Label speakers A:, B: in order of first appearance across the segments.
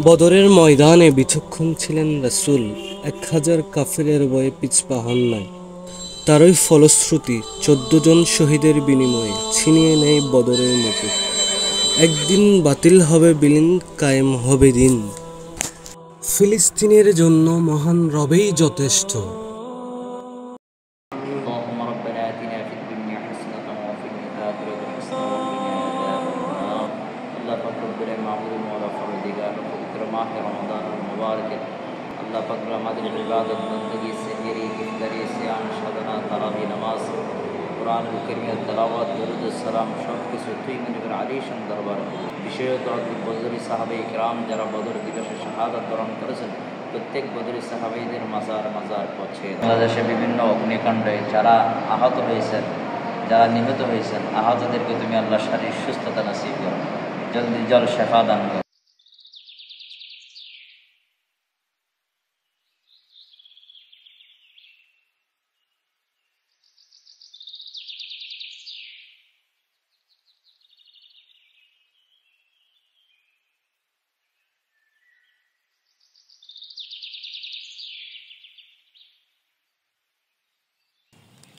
A: বদরের ময়দানে বিচক্ষণ ছিলেন রাসূল, 1000 কাফেরের ভয়ে পিছপা হন নাই। তারই ফলশ্রুতি 14 জন শহীদের বিনিময়ে ছিনিয়ে নেয় বদরের মুকুট। একদিন বাতিল হবে বিলীন, কায়েম হবে দিন। ফিলিস্তিনের জন্য মহান রবেই যথেষ্ট।
B: اللهم ربنا آتنا في الدنيا حسنة وفي الآخرة حسنة وقنا عذاب النار আল্লাহ পাক রব্বুল মাবুদ মওলা ফরদিগার পবিত্র মাহে রমাদান মুবারক আল্লাহ পাক আমাদের ইবাদত বندگی সেহরি ইফতারি সিয়াম সাধনা তারাবি নামাজ কোরআনুল কারীমের তেলাওয়াত দরুদ সালাম সব কিছু তুই মনিবের আলিশান দরবার বিশেষত বদরি সাহাবায়ে কিরাম যারা বদর দিবসে শাহাদাত বরণ করেছেন প্রত্যেক বদরি সাহাবাইদের মাজার পৌঁছে বাংলাদেশে বিভিন্ন অগ্নিকাণ্ডে যারা আহত হয়েছেন, যারা নিহত হয়েছেন, আহতদেরকে তুমি আল্লাহ শারীরিক সুস্থতা নসিব করো, জলদি জল শেফা দান করো।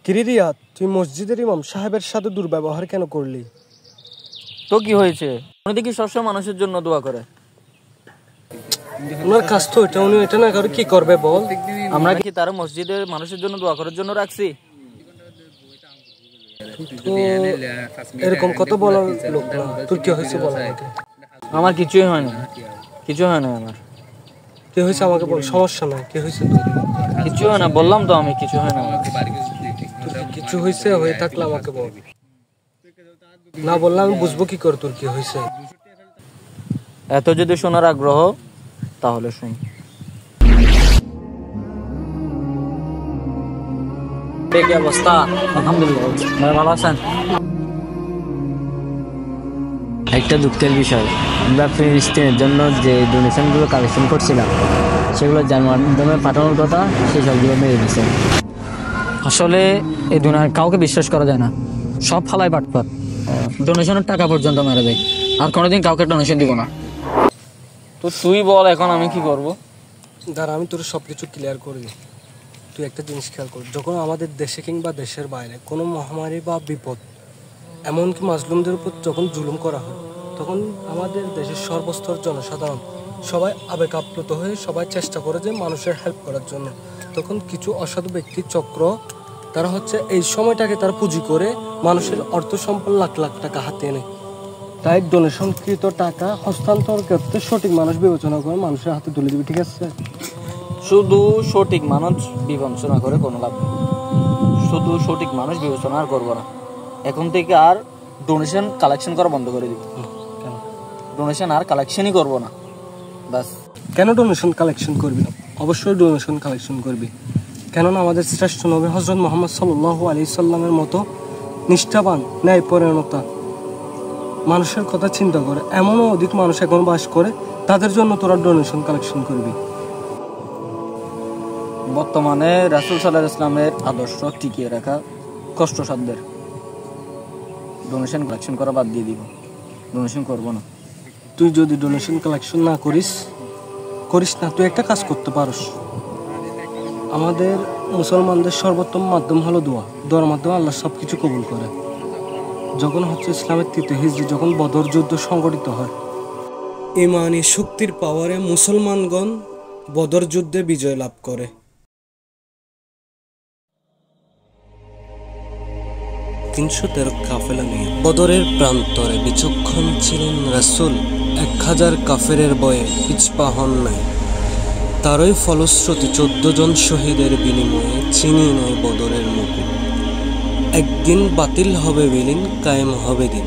A: কিরে রিয়াদ, তুই মসজিদের ইমাম সাহেবের সাথে দুর্ব্যবহার কেন করলি?
C: তো কি হয়েছে? উনি দেখি সবসময় মানুষের জন্য দোয়া করে।
A: ওনার কাজ তো এটা, উনি এটা না করে কি করবে বল?
C: আমরা কি তারা মসজিদের মানুষের জন্য দোয়া করার জন্য রাখছি?
A: তো এরকম কত বলার লোক না। তোর কি হয়েছে বল আমাকে।
C: আমার কিছুই হয় না, কিছু হয় না। আমার
A: কি হয়েছে আমাকে বল, সমস্যা নাই। কি হয়েছে তোর?
C: কিছু হয় না, বললাম তো আমি কিছু হয় না।
A: তোর কিছু হয়েছে, হয়ে থাকলে আমাকে বল, না বললে আমি বুঝবো কি করে তোর কি হয়েছে।
C: এত যদি শোনার আগ্রহ তাহলে শুন। কি অবস্থা? আলহামদুলিল্লাহ, ভালো আছেন?
D: একটা দুঃখের বিষয়, আমরা ফিলিস্তিনের জন্য যে ডোনেশনগুলো কালেকশন করছিলাম সেগুলো যার মাধ্যমে পাঠানোর কথা সেই সবগুলো মেরে দিচ্ছে।
C: আসলে এই দুনিয়ার কাউকে বিশ্বাস করা যায় না, সব ফালাই বাটপাত। ডোনেশনের টাকা পর্যন্ত মেরে দেয়, আর কোনোদিন কাউকে ডোনেশন দিব না। তো তুই বল এখন আমি কি করব?
A: দাঁড়া, আমি তোর সব কিছু ক্লিয়ার করি। তুই একটা জিনিস খেয়াল কর, যখন আমাদের দেশে কিংবা দেশের বাইরে কোনো মহামারী বা বিপদ, এমনকি মাজলুমদের উপর যখন জুলুম করা হয়, তখন আমাদের দেশের সর্বস্তর জনসাধারণ সবাই আবেগ আপ্লুত হয়ে সবাই চেষ্টা করে যে মানুষের হেল্প করার জন্য। তখন কিছু অসাধু ব্যক্তি চক্র তারা এই সময়টাকে তারা পুঁজি করে মানুষের অর্থ সম্পদ লাখ লাখ টাকা হাতিয়ে নেয়। তাই ডোনেশনকৃত টাকা হস্তান্তর করতে সঠিক মানুষ বিবেচনা করে মানুষের হাতে তুলে দিবি, ঠিক আছে?
C: শুধু সঠিক মানুষ বিবেচনা করে কোনো লাভ নেই। শুধু সঠিক মানুষ বিবেচনা আর করবো না, এখন থেকে আর ডোনেশন কালেকশন করা বন্ধ করে দিব। ডোনেশন আর কালেকশনই করবো না, বাস।
A: কেন ডোনেশন কালেকশন করবি না? অবশ্যই ডোনেশন কালেকশন করবি, কেননা আমাদের শ্রেষ্ঠ নবী হযরত মুহাম্মদ সাল্লাল্লাহু আলাইহি সাল্লামের মতো নিষ্ঠাবান, ন্যায়পরায়ণতা, মানুষের কথা চিন্তা করে এমনও অধিক মানুষ এখন বাস করে, তাদের জন্য তোরা ডোনেশন কালেকশন করবি।
C: বর্তমানে রাসূল সাল্লাল্লাহু আলাইহি ওয়াসাল্লামের আদর্শ টিকিয়ে রাখা কষ্টসাধ্যের। ডোনেশন কালেকশন করা বাদ দিয়ে দিব, ডোনেশন করব না।
A: তুই যদি ডোনেশন কালেকশন না করিস না, তুই একটা কাজ করতে পারিস। আমাদের মুসলমানদের সর্বোত্তম মাধ্যম হলো দোয়া। দোয়ার মাধ্যমে আল্লাহ সব কিছু কবুল করে। যখন ইসলামের 3য় হিজরি, যখন বদর যুদ্ধ সংগঠিত হয়, ইমানি শক্তির পাওয়ারে মুসলমানগণ বদর যুদ্ধে বিজয় লাভ করে। 313 কাফেলা নিয়ে বদরের প্রান্তরে বিচক্ষণ ছিলেন রাসূল, 1000 কাফেরের ভয়ে পিছপা হন নাই। তারই ফলশ্রুতি 14 জন শহীদের বিনিময়ে ছিনিয়ে নেয় বদরের মুকুট। একদিন বাতিল হবে বিলীন, কায়েম হবে দিন।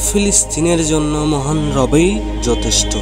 A: ফিলিস্তিনের জন্য মহান রবেই যথেষ্ট।